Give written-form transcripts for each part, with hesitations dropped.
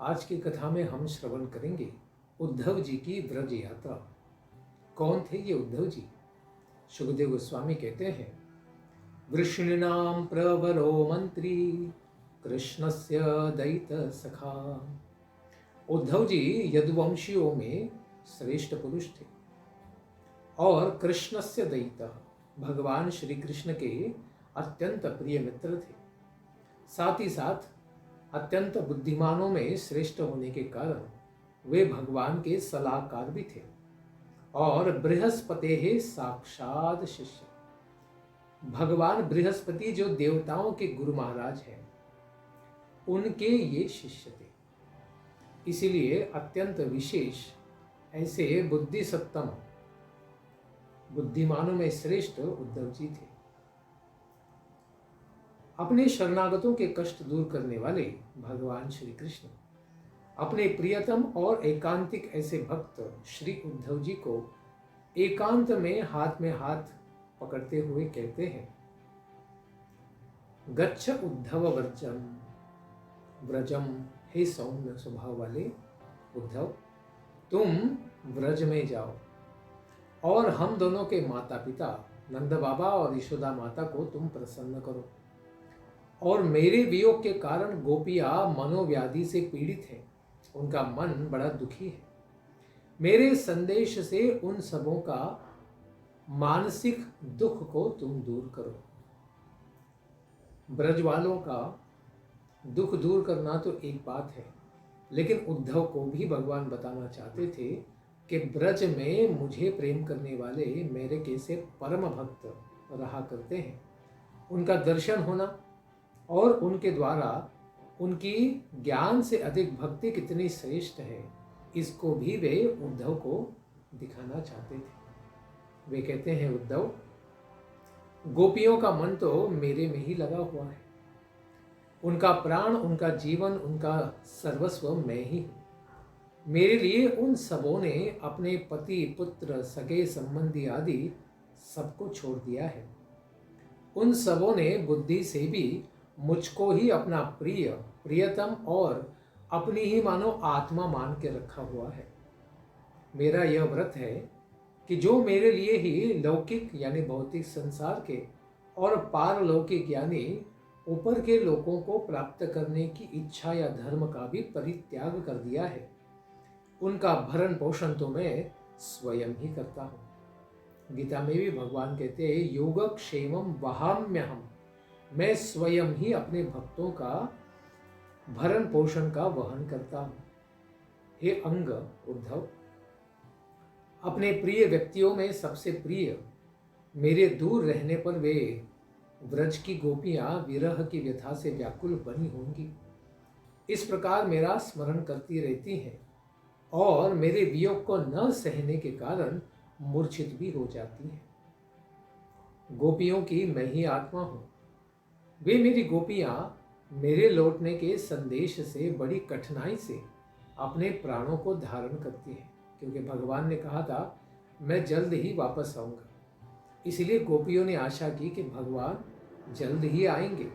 आज की कथा में हम श्रवण करेंगे उद्धव जी की ब्रज यात्रा। कौन थे ये उद्धव जी? सुखदेव गोस्वामी कहते हैं, वृष्णिनाम प्रवरो मंत्री कृष्णस्य दयित सखा। उद्धव जी यदुवंशियों में श्रेष्ठ पुरुष थे और कृष्णस्य दयित, भगवान श्री कृष्ण के अत्यंत प्रिय मित्र थे। साथ ही साथ अत्यंत बुद्धिमानों में श्रेष्ठ होने के कारण वे भगवान के सलाहकार भी थे और बृहस्पति साक्षात शिष्य। भगवान बृहस्पति जो देवताओं के गुरु महाराज हैं, उनके ये शिष्य थे। इसीलिए अत्यंत विशेष ऐसे बुद्धि सत्तम, बुद्धिमानों में श्रेष्ठ उद्धव जी थे। अपने शरणागतों के कष्ट दूर करने वाले भगवान श्री कृष्ण अपने प्रियतम और एकांतिक ऐसे भक्त श्री उद्धव जी को एकांत में हाथ पकड़ते हुए कहते हैं, गच्छ उद्धव व्रजम व्रजम। हे सौम्य स्वभाव वाले उद्धव, तुम व्रज में जाओ और हम दोनों के माता पिता नंद बाबा और यशोदा माता को तुम प्रसन्न करो। और मेरे वियोग के कारण गोपियां मनोव्याधि से पीड़ित हैं, उनका मन बड़ा दुखी है। मेरे संदेश से उन सबों का मानसिक दुख को तुम दूर करो। ब्रज वालों का दुख दूर करना तो एक बात है, लेकिन उद्धव को भी भगवान बताना चाहते थे कि ब्रज में मुझे प्रेम करने वाले मेरे कैसे परम भक्त रहा करते हैं, उनका दर्शन होना और उनके द्वारा उनकी ज्ञान से अधिक भक्ति कितनी श्रेष्ठ है, इसको भी वे उद्धव को दिखाना चाहते थे। वे कहते हैं, उद्धव, गोपियों का मन तो मेरे में ही लगा हुआ है, उनका प्राण, उनका जीवन, उनका सर्वस्व मैं ही हूँ। मेरे लिए उन सबों ने अपने पति, पुत्र, सगे संबंधी आदि सबको छोड़ दिया है। उन सबों ने बुद्धि से भी मुझको ही अपना प्रिय, प्रियतम और अपनी ही मानो आत्मा मान के रखा हुआ है। मेरा यह व्रत है कि जो मेरे लिए ही लौकिक यानी भौतिक संसार के और पारलौकिक यानी ऊपर के लोगों को प्राप्त करने की इच्छा या धर्म का भी परित्याग कर दिया है, उनका भरण पोषण तो मैं स्वयं ही करता हूँ। गीता में भी भगवान कहते हैं, योगक्षेमम वहाम्यहम्, मैं स्वयं ही अपने भक्तों का भरण पोषण का वहन करता हूँ। हे अंग उद्धव, अपने प्रिय व्यक्तियों में सबसे प्रिय मेरे दूर रहने पर वे व्रज की गोपियां विरह की व्यथा से व्याकुल बनी होंगी। इस प्रकार मेरा स्मरण करती रहती हैं और मेरे वियोग को न सहने के कारण मूर्छित भी हो जाती हैं। गोपियों की मैं ही आत्मा हूँ। वे मेरी गोपियां मेरे लौटने के संदेश से बड़ी कठिनाई से अपने प्राणों को धारण करती हैं, क्योंकि भगवान ने कहा था मैं जल्द ही वापस आऊँगा। इसलिए गोपियों ने आशा की कि भगवान जल्द ही आएंगे।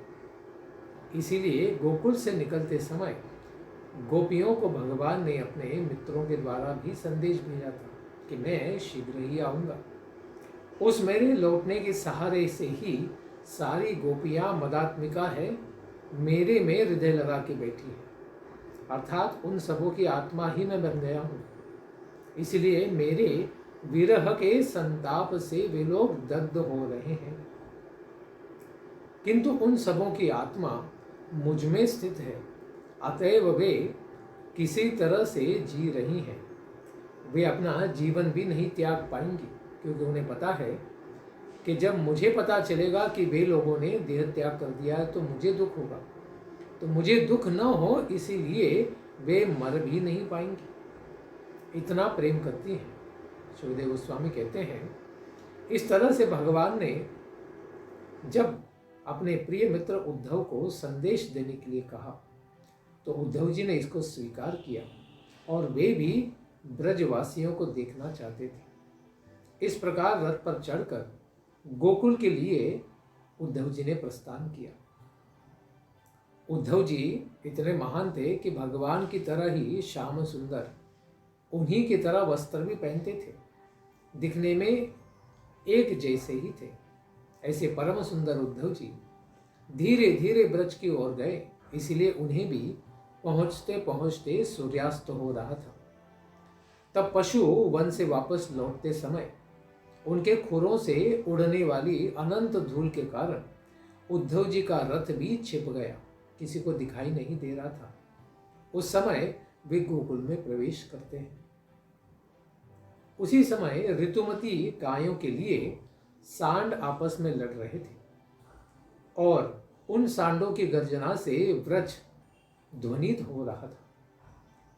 इसीलिए गोकुल से निकलते समय गोपियों को भगवान ने अपने मित्रों के द्वारा भी संदेश भेजा था कि मैं शीघ्र ही आऊँगा। उस मेरे लौटने के सहारे से ही सारी गोपियाँ मदात्मिका है, मेरे में हृदय लगा के बैठी है, अर्थात उन सबों की आत्मा ही मैं बन गया हूँ। इसलिए मेरे विरह के संताप से वे लोग दग्ध हो रहे हैं, किंतु उन सबों की आत्मा मुझ में स्थित है, अतएव वे किसी तरह से जी रही हैं। वे अपना जीवन भी नहीं त्याग पाएंगी, क्योंकि उन्हें पता है कि जब मुझे पता चलेगा कि वे लोगों ने देह त्याग कर दिया है तो मुझे दुख होगा, तो मुझे दुख न हो इसीलिए वे मर भी नहीं पाएंगी। इतना प्रेम करती हैं। सुखदेव गोस्वामी कहते हैं, इस तरह से भगवान ने जब अपने प्रिय मित्र उद्धव को संदेश देने के लिए कहा तो उद्धव जी ने इसको स्वीकार किया और वे भी ब्रजवासियों को देखना चाहते थे। इस प्रकार रथ पर चढ़कर गोकुल के लिए उद्धव जी ने प्रस्थान किया। उद्धव जी इतने महान थे कि भगवान की तरह ही श्याम सुंदर उन्हीं की तरह वस्त्र भी पहनते थे, दिखने में एक जैसे ही थे। ऐसे परम सुंदर उद्धव जी धीरे धीरे ब्रज की ओर गए, इसलिए उन्हें भी पहुंचते पहुंचते सूर्यास्त हो रहा था। तब पशु वन से वापस लौटते समय उनके खुरों से उड़ने वाली अनंत धूल के कारण उद्धव जी का रथ भी छिप गया, किसी को दिखाई नहीं दे रहा था। उस समय वे गोकुल में प्रवेश करते हैं। उसी समय ऋतुमती गायों के लिए सांड आपस में लड़ रहे थे और उन सांडों की गर्जना से व्रज ध्वनित हो रहा था।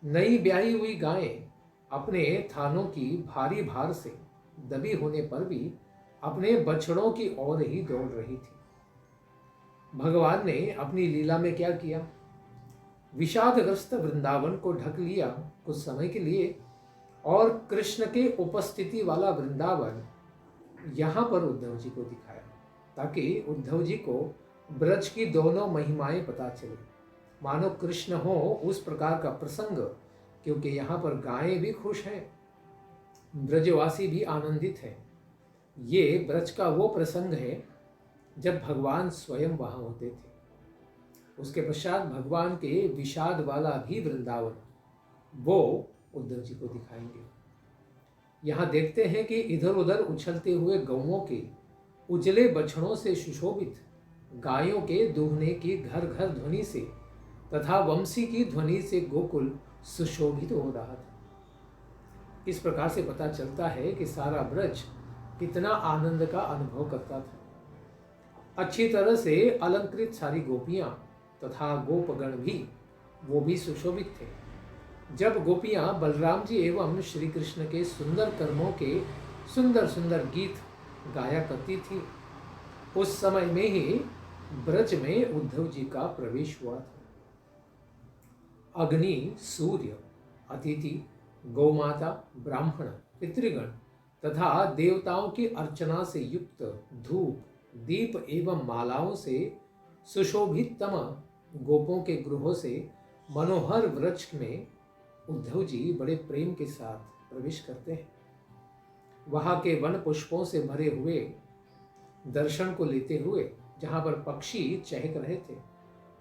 नई ब्याही हुई गायें अपने थानों की भारी भार से दबी होने पर भी अपने बछड़ों की ओर ही दौड़ रही थी। भगवान ने अपनी लीला में क्या किया? विषादग्रस्त वृंदावन को ढक लिया कुछ समय के लिए, और कृष्ण के उपस्थिति वाला वृंदावन यहां पर उद्धव जी को दिखाया, ताकि उद्धव जी को ब्रज की दोनों महिमाएं पता चले। मानो कृष्ण हो उस प्रकार का प्रसंग, क्योंकि यहाँ पर गायें भी खुश हैं, ब्रजवासी भी आनंदित है। ये ब्रज का वो प्रसंग है जब भगवान स्वयं वहां होते थे। उसके पश्चात भगवान के विषाद वाला भी वृंदावन वो उद्धव जी को दिखाएंगे। यहाँ देखते हैं कि इधर उधर उछलते हुए गौओं के उजले बछड़ों से सुशोभित, गायों के दूहने की घर घर ध्वनि से तथा वंशी की ध्वनि से गोकुल सुशोभित हो रहा था। इस प्रकार से पता चलता है कि सारा ब्रज कितना आनंद का अनुभव करता था। अच्छी तरह से अलंकृत सारी गोपियां तथा गोपगण भी, वो भी सुशोभित थे। जब गोपियां बलराम जी एवं श्री कृष्ण के सुंदर कर्मों के सुंदर सुंदर गीत गाया करती थी, उस समय में ही ब्रज में उद्धव जी का प्रवेश हुआ था। अग्नि, सूर्य, अतिथि, गौमाता, ब्राह्मण, पितृगण तथा देवताओं की अर्चना से युक्त धूप, दीप एवं मालाओं से सुशोभित तम गोपों के गृहों से मनोहर वृक्ष में उद्धव जी बड़े प्रेम के साथ प्रवेश करते हैं। वहां के वन पुष्पों से भरे हुए दर्शन को लेते हुए, जहां पर पक्षी चहक रहे थे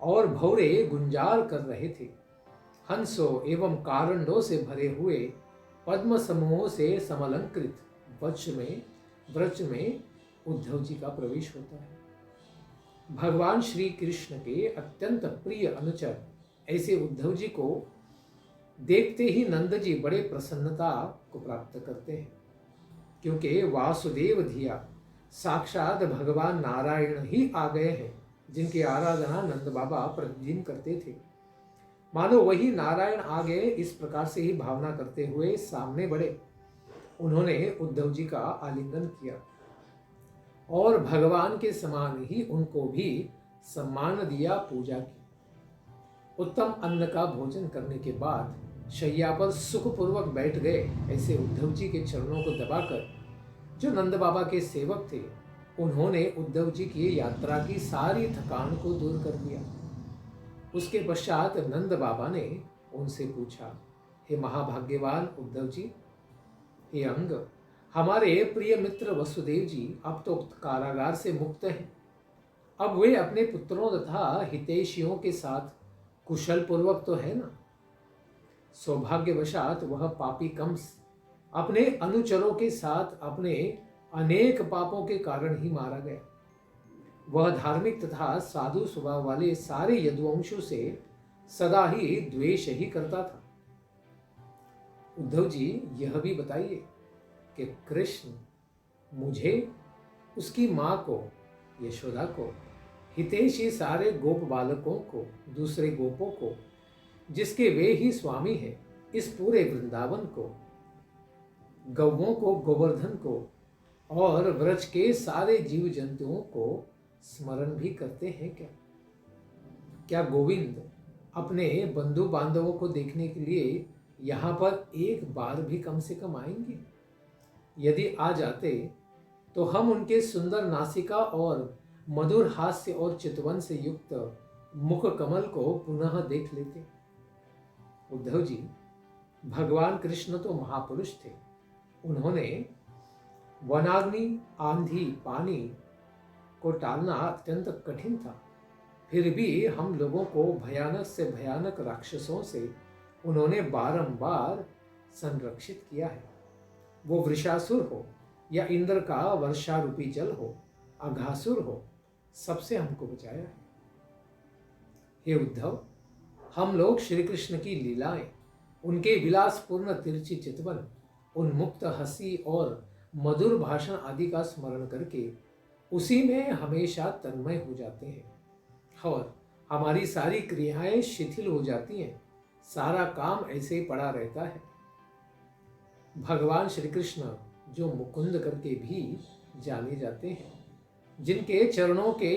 और भौरे गुंजार कर रहे थे, हंसों एवं कारंडों से भरे हुए पद्म समूहों से समलंकृत ब्रज में उद्धव जी का प्रवेश होता है। भगवान श्री कृष्ण के अत्यंत प्रिय अनुचर ऐसे उद्धव जी को देखते ही नंद जी बड़े प्रसन्नता को प्राप्त करते हैं, क्योंकि वासुदेव धिया साक्षात भगवान नारायण ही आ गए हैं, जिनकी आराधना नंद बाबा प्रतिदिन करते थे। मानो वही नारायण आ गए, इस प्रकार से ही भावना करते हुए सामने बढ़े। उन्होंने उद्धव जी का आलिंगन किया और भगवान के समान ही उनको भी सम्मान दिया, पूजा की। उत्तम अन्न का भोजन करने के बाद शैया पर सुखपूर्वक बैठ गए। ऐसे उद्धव जी के चरणों को दबाकर जो नंद बाबा के सेवक थे, उन्होंने उद्धव जी की यात्रा की सारी थकान को दूर कर दिया। उसके पश्चात नंद बाबा ने उनसे पूछा, हे महाभाग्यवान उद्धव जी, हे अंग, हमारे प्रिय मित्र वसुदेव जी अब तो कारागार से मुक्त हैं। अब वे अपने पुत्रों तथा हितैषियों के साथ कुशल पूर्वक तो है ना? सौभाग्यवशात वह पापी कंस अपने अनुचरों के साथ अपने अनेक पापों के कारण ही मारा गया। वह धार्मिक तथा साधु स्वभाव वाले सारे यदुवंशों से सदा ही द्वेष ही करता था। उद्धव जी यह भी बताइए कि कृष्ण मुझे, उसकी माँ को यशोदा को, हितैषी सारे गोप बालकों को, दूसरे गोपों को, जिसके वे ही स्वामी हैं, इस पूरे वृंदावन को, गौओं को, गोवर्धन को और व्रज के सारे जीव जंतुओं को स्मरण भी करते हैं क्या? क्या गोविंद अपने बंधु बांधवों को देखने के लिए यहाँ पर एक बार भी कम से कम आएंगे? यदि आ जाते तो हम उनके सुंदर नासिका और मधुर हास्य और चितवन से युक्त मुख कमल को पुनः देख लेते। उद्धव जी, भगवान कृष्ण तो महापुरुष थे। उन्होंने वनाग्नि, आंधी, पानी को टालना अत्यंत कठिन था। फिर भी हम लोगों को भयानक से भयानक राक्षसों से उन्होंने बारंबार संरक्षित किया है। वो वृषासुर हो या इंद्र का वर्षा रूपी जल हो, अघासुर हो, सबसे हमको बचाया है। हे उद्धव, हम लोग श्री कृष्ण की लीलाएं, उनके विलासपूर्ण तिरछी चितवन, उन्मुक्त हंसी और मधुर भाषण आदि का स्मरण करके उसी में हमेशा तन्मय हो जाते हैं और हमारी सारी क्रियाएं शिथिल हो जाती हैं। सारा काम ऐसे ही पड़ा रहता है। भगवान श्री कृष्ण जो मुकुंद करके भी जाने जाते हैं, जिनके चरणों के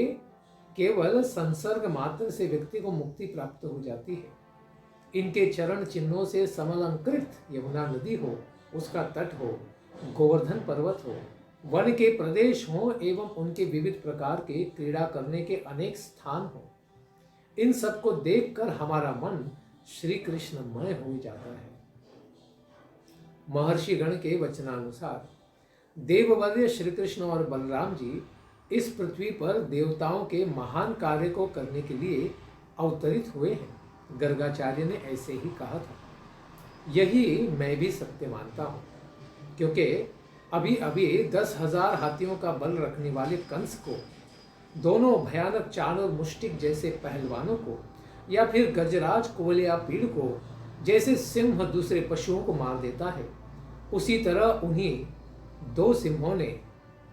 केवल संसर्ग मात्र से व्यक्ति को मुक्ति प्राप्त हो जाती है, इनके चरण चिन्हों से समलंकृत यमुना नदी हो, उसका तट हो, गोवर्धन पर्वत हो, वन के प्रदेश हो एवं उनके विविध प्रकार के क्रीड़ा करने के अनेक स्थान हो, इन सब को देखकर हमारा मन श्री कृष्णमय हो जाता है। महर्षि गण के वचनानुसार देववर्य श्री कृष्ण और बलराम जी इस पृथ्वी पर देवताओं के महान कार्य को करने के लिए अवतरित हुए हैं। गर्गाचार्य ने ऐसे ही कहा था। यही मैं भी सत्य मानता हूँ, क्योंकि अभी अभी 10,000 हाथियों का बल रखने वाले कंस को, दोनों भयानक चाण और मुष्टिक जैसे पहलवानों को, या फिर गजराज कोलिया पीड़ को जैसे सिंह दूसरे पशुओं को मार देता है, उसी तरह उन्हीं दो सिंहों ने,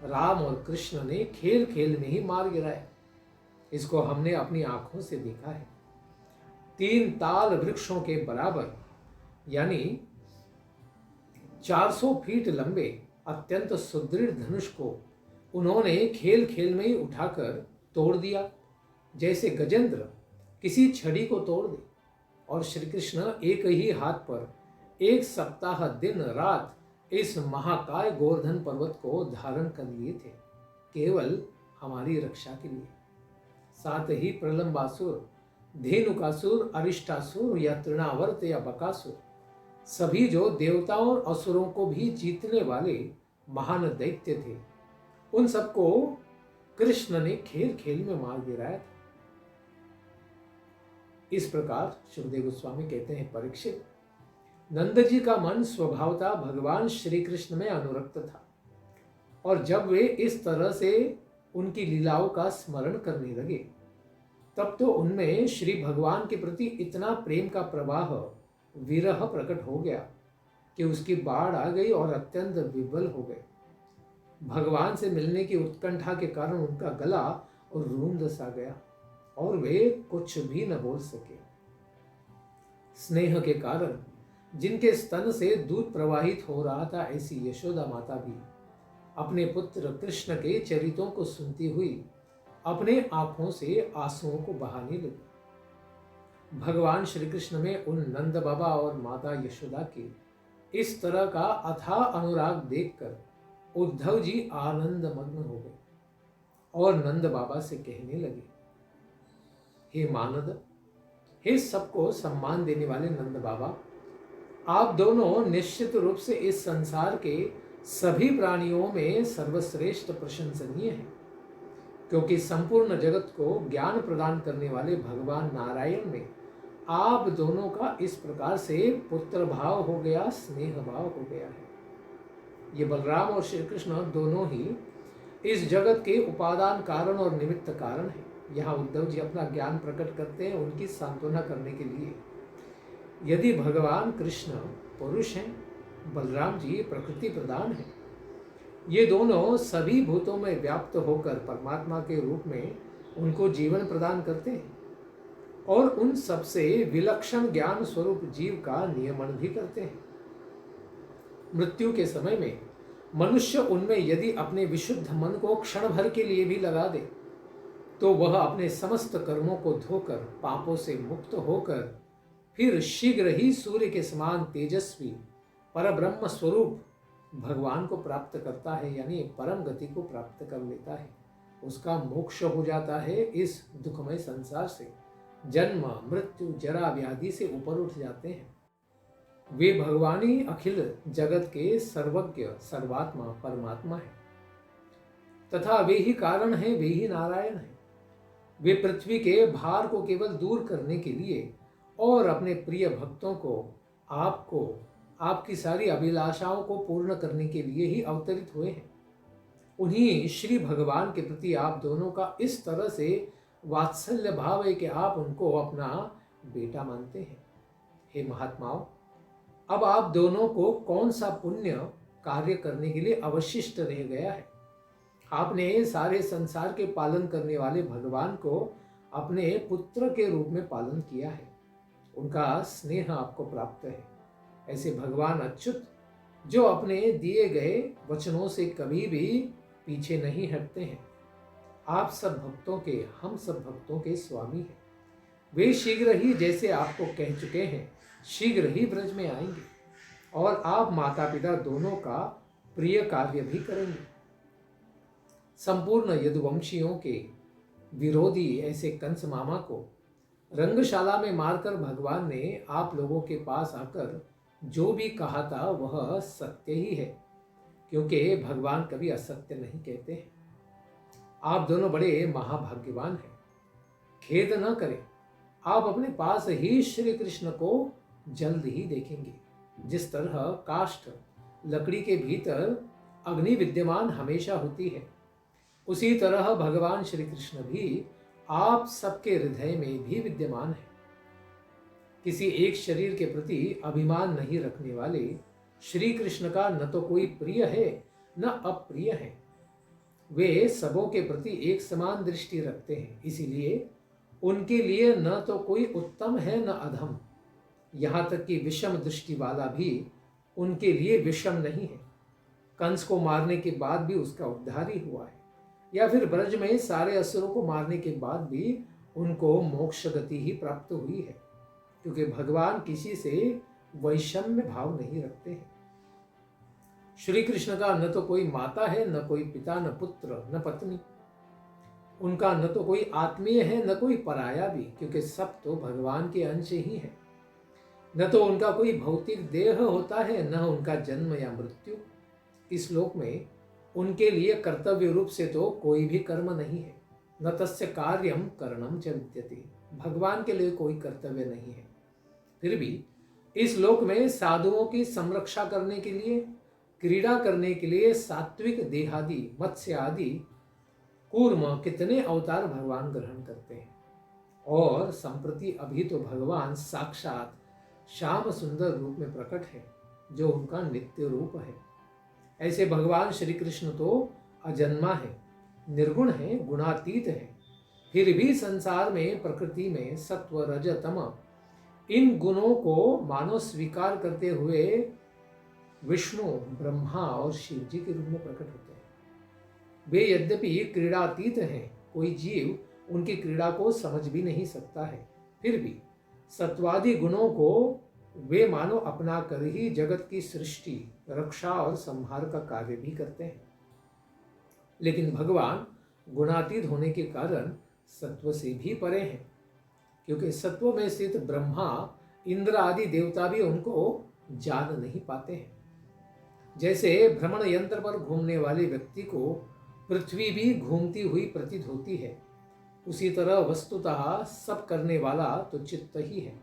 राम और कृष्ण ने, खेल खेल में ही मार गिराया। इसको हमने अपनी आंखों से देखा है। 3 ताल वृक्षों के बराबर यानी 400 फीट लंबे अत्यंत सुदृढ़ धनुष को उन्होंने खेल खेल में ही उठाकर तोड़ दिया, जैसे गजेंद्र किसी छड़ी को तोड़ दे। और श्री कृष्ण एक ही हाथ पर 1 सप्ताह दिन रात इस महाकाय गोवर्धन पर्वत को धारण कर लिए थे, केवल हमारी रक्षा के लिए। साथ ही प्रलंबासुर, धेनुकासुर, अरिष्टासुर या तृणावर्त या बकासुर, सभी जो देवताओं और असुरों को भी जीतने वाले महान दैत्य थे, उन सबको कृष्ण ने खेल खेल में मार गिराया था। इस प्रकार सुखदेव गोस्वामी कहते हैं, परीक्षित, नंद जी का मन स्वभावतः भगवान श्री कृष्ण में अनुरक्त था, और जब वे इस तरह से उनकी लीलाओं का स्मरण करने लगे, तब तो उनमें श्री भगवान के प्रति इतना प्रेम का प्रवाह, विरह प्रकट हो गया कि उसकी बाढ़ आ गई और अत्यंत विवल हो गए। भगवान से मिलने की उत्कंठा के कारण उनका गला और रूंध सा गया और वे कुछ भी न बोल सके। स्नेह के कारण जिनके स्तन से दूध प्रवाहित हो रहा था, ऐसी यशोदा माता भी अपने पुत्र कृष्ण के चरितों को सुनती हुई अपने आंखों से आंसुओं को बहाने लगी। भगवान श्री कृष्ण में उन नंद बाबा और माता यशोदा के इस तरह का अथाह अनुराग देखकर उद्धव जी आनंद मग्न हो गए और नंद बाबा से कहने लगे, हे मानद, हे सबको सम्मान देने वाले नंद बाबा, आप दोनों निश्चित रूप से इस संसार के सभी प्राणियों में सर्वश्रेष्ठ प्रशंसनीय हैं, क्योंकि संपूर्ण जगत को ज्ञान प्रदान करने वाले भगवान नारायण में आप दोनों का इस प्रकार से पुत्र भाव हो गया, स्नेह भाव हो गया है। ये बलराम और श्री कृष्ण दोनों ही इस जगत के उपादान कारण और निमित्त कारण हैं। यहाँ उद्धव जी अपना ज्ञान प्रकट करते हैं उनकी सांत्वना करने के लिए। यदि भगवान कृष्ण पुरुष हैं, बलराम जी प्रकृति प्रधान हैं, ये दोनों सभी भूतों में व्याप्त होकर परमात्मा के रूप में उनको जीवन प्रदान करते हैं और उन सबसे विलक्षण ज्ञान स्वरूप जीव का नियमन भी करते हैं। मृत्यु के समय में मनुष्य उनमें यदि अपने विशुद्ध मन को क्षण भर के लिए भी लगा दे, तो वह अपने समस्त कर्मों को धोकर पापों से मुक्त होकर फिर शीघ्र ही सूर्य के समान तेजस्वी परब्रह्म स्वरूप भगवान को प्राप्त करता है, यानी परम गति को प्राप्त कर लेता है। उसका मोक्ष हो जाता है इस दुखमय संसार से जन्म मृत्यु जरा व्याधि से ऊपर उठ जाते हैं। वे भगवान ही अखिल जगत के सर्वज्ञ सर्वात्मा परमात्मा है तथा वे ही कारण हैं, वे ही नारायण हैं। वे पृथ्वी के भार को केवल दूर करने के लिए और अपने प्रिय भक्तों को, आपको, आपकी सारी अभिलाषाओं को पूर्ण करने के लिए ही अवतरित हुए हैं। उन्हीं श्री भगवान के प्रति आप दोनों का इस तरह से वात्सल्य भाव है कि आप उनको अपना बेटा मानते हैं। हे महात्माओं, अब आप दोनों को कौन सा पुण्य कार्य करने के लिए अवशिष्ट रह गया है? आपने सारे संसार के पालन करने वाले भगवान को अपने पुत्र के रूप में पालन किया है। उनका स्नेह आपको प्राप्त है। ऐसे भगवान अच्युत जो अपने दिए गए वचनों से कभी भी पीछे नहीं हटते हैं, आप सब भक्तों के, हम सब भक्तों के स्वामी हैं। वे शीघ्र ही, जैसे आपको कह चुके हैं, शीघ्र ही ब्रज में आएंगे और आप माता पिता दोनों का प्रिय कार्य भी करेंगे। संपूर्ण यदुवंशियों के विरोधी ऐसे कंस मामा को रंगशाला में मारकर भगवान ने आप लोगों के पास आकर जो भी कहा था वह सत्य ही है, क्योंकि भगवान कभी असत्य नहीं कहते हैं। आप दोनों बड़े महाभाग्यवान हैं। खेद न करें, आप अपने पास ही श्री कृष्ण को जल्द ही देखेंगे। जिस तरह काष्ठ लकड़ी के भीतर अग्नि विद्यमान हमेशा होती है, उसी तरह भगवान श्री कृष्ण भी आप सबके हृदय में भी विद्यमान है। किसी एक शरीर के प्रति अभिमान नहीं रखने वाले श्री कृष्ण का न तो कोई प्रिय है न अप्रिय है। वे सबों के प्रति एक समान दृष्टि रखते हैं, इसीलिए उनके लिए न तो कोई उत्तम है न अधम। यहाँ तक कि विषम दृष्टि वाला भी उनके लिए विषम नहीं है। कंस को मारने के बाद भी उसका उद्धार ही हुआ है, या फिर ब्रज में सारे असुरों को मारने के बाद भी उनको मोक्ष गति ही प्राप्त हुई है, क्योंकि भगवान किसी से वैषम्य भाव नहीं रखते हैं। श्री कृष्ण का न तो कोई माता है, न कोई पिता, न पुत्र, न पत्नी। उनका न तो कोई आत्मीय है न कोई पराया भी, क्योंकि सब तो भगवान के अंश ही है। न तो उनका कोई भौतिक देह होता है, न उनका जन्म या मृत्यु। इस लोक में उनके लिए कर्तव्य रूप से तो कोई भी कर्म नहीं है। न तस्य कार्यम करणम च विद्यते। भगवान के लिए कोई कर्तव्य नहीं है। फिर भी इस लोक में साधुओं की संरक्षा करने के लिए, क्रीड़ा करने के लिए सात्विक देहादि, मत्स्य आदि कूर्म कितने अवतार भगवान ग्रहण करते हैं। और संप्रति अभी तो भगवान साक्षात श्याम सुंदर रूप में प्रकट है, जो उनका नित्य रूप है। ऐसे भगवान श्री कृष्ण तो अजन्मा है, निर्गुण है, गुणातीत है। फिर भी संसार में, प्रकृति में सत्व रज तम इन गुणों को मानो स्वीकार करते हुए विष्णु, ब्रह्मा और शिव जी के रूप में प्रकट होते हैं। वे यद्यपि क्रीड़ातीत हैं, कोई जीव उनकी क्रीड़ा को समझ भी नहीं सकता है, फिर भी सत्वादि गुणों को वे मानो अपना कर ही जगत की सृष्टि, रक्षा और संहार का कार्य भी करते हैं। लेकिन भगवान गुणातीत होने के कारण सत्व से भी परे हैं, क्योंकि सत्व में स्थित ब्रह्मा, इंद्र आदि देवता भी उनको जान नहीं पाते हैं। जैसे भ्रमण यंत्र पर घूमने वाले व्यक्ति को पृथ्वी भी घूमती हुई प्रतीत होती है, उसी तरह वस्तुतः सब करने वाला तो चित्त ही है,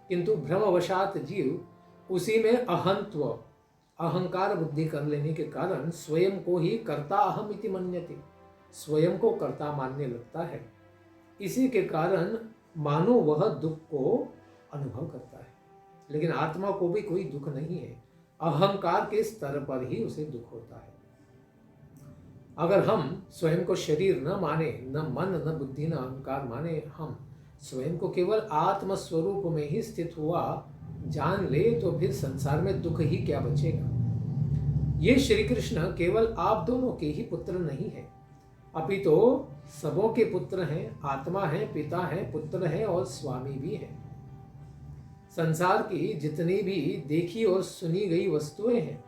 किंतु भ्रमवशात जीव उसी में अहंत्व, अहंकार बुद्धि कर लेने के कारण स्वयं को ही कर्ता अहम इति मन्यते, स्वयं को कर्ता मानने लगता है। इसी के कारण मानो वह दुख को अनुभव करता है, लेकिन आत्मा को भी कोई दुख नहीं है। अहंकार के स्तर पर ही उसे दुख होता है। अगर हम स्वयं को शरीर न माने, न मन, न बुद्धि, न अहंकार माने, हम स्वयं को केवल आत्म स्वरूप में ही स्थित हुआ जान ले, तो फिर संसार में दुख ही क्या बचेगा। ये श्री कृष्ण केवल आप दोनों के ही पुत्र नहीं है, अपितु सबों के पुत्र हैं, आत्मा है, पिता है, पुत्र है और स्वामी भी है। संसार की जितनी भी देखी और सुनी गई वस्तुएं हैं,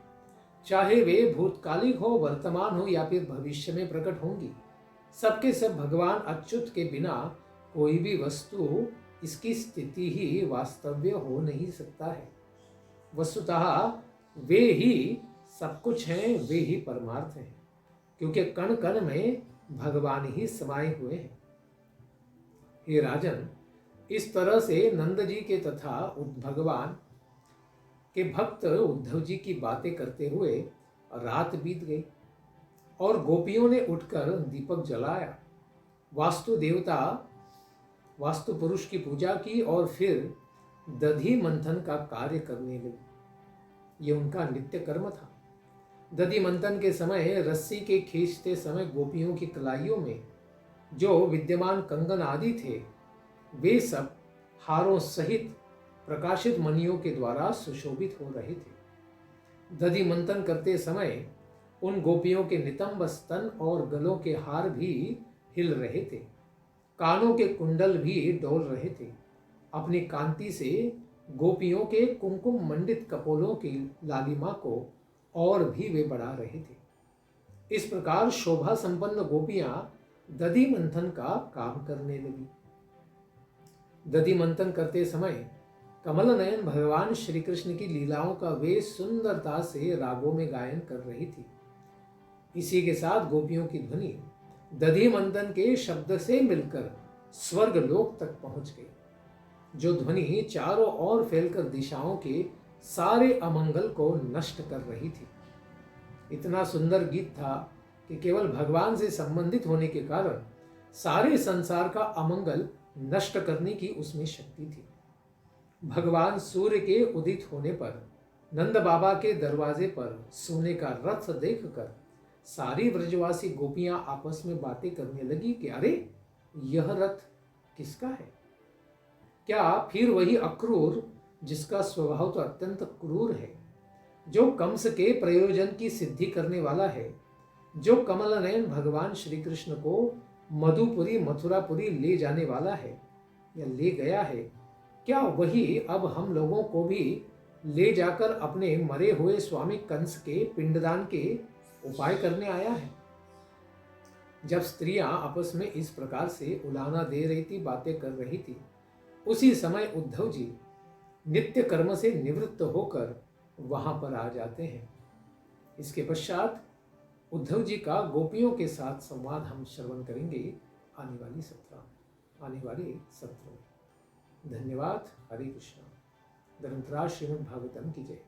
चाहे वे भूतकालिक हो, वर्तमान हो या फिर भविष्य में प्रकट होंगी, सबके सब भगवान अच्युत के बिना कोई भी वस्तु इसकी स्थिति ही वास्तव्य हो नहीं सकता है। वस्तुतः वे ही सब कुछ हैं, वे ही परमार्थ हैं, क्योंकि कण कण में भगवान ही समाये हुए हैं। हे राजन, इस तरह से नंद जी के तथा भगवान के भक्त उद्धव जी की बातें करते हुए रात बीत गई और गोपियों ने उठकर दीपक जलाया, वास्तु देवता वास्तु पुरुष की पूजा की और फिर दधि मंथन का कार्य करने लगी। ये उनका नित्य कर्म था। दधि मंथन के समय रस्सी के खींचते समय गोपियों की कलाइयों में जो विद्यमान कंगन आदि थे, वे सब हारों सहित प्रकाशित मणियों के द्वारा सुशोभित हो रहे थे। दधि मंथन करते समय उन गोपियों के नितंब स्तन और गलों के हार भी हिल रहे थे, कानों के कुंडल भी डोल रहे थे। अपनी कांति से गोपियों के कुमकुम मंडित कपोलों की लालिमा को और भी वे बढ़ा रहे थे। इस प्रकार शोभा संपन्न गोपियां दधि मंथन का काम करने लगी। दधि मंथन करते समय कमल नयन भगवान श्री कृष्ण की लीलाओं का वे सुंदरता से रागों में गायन कर रही थी। इसी के साथ गोपियों की ध्वनि दधि मंथन के शब्द से मिलकर स्वर्ग लोक तक पहुंच गई, जो ध्वनि चारों ओर फैलकर दिशाओं के सारे अमंगल को नष्ट कर रही थी। इतना सुंदर गीत था कि केवल भगवान से संबंधित होने के कारण सारे संसार का अमंगल नष्ट करने की उसमें शक्ति थी। भगवान सूर्य के उदित होने पर नंद बाबा के दरवाजे पर सोने का रथ देखकर सारी ब्रजवासी गोपियां आपस में बातें करने लगी कि अरे, यह रथ किसका है? क्या फिर वही अक्रूर, जिसका स्वभाव तो अत्यंत क्रूर है, जो कंस के प्रयोजन की सिद्धि करने वाला है, जो कमल नयन भगवान श्री कृष्ण को मधुपुरी मथुरापुरी ले जाने वाला है या ले गया है, क्या वही अब हम लोगों को भी ले जाकर अपने मरे हुए स्वामी कंस के पिंडदान के उपाय करने आया है? जब स्त्रियां आपस में इस प्रकार से उलाहना दे रही थी, बातें कर रही थी, उसी समय उद्धव जी नित्य कर्म से निवृत्त होकर वहां पर आ जाते हैं। इसके पश्चात उद्धव जी का गोपियों के साथ संवाद हम श्रवण करेंगे आने वाले सत्र में। धन्यवाद। हरे कृष्णा। ग्रंथराज श्रीमद् भागवतम की जय।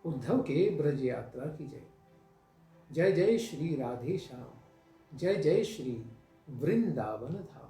उद्धव के ब्रज यात्रा की जय। जय जय श्री राधे श्याम। जय जय श्री वृंदावन धाम।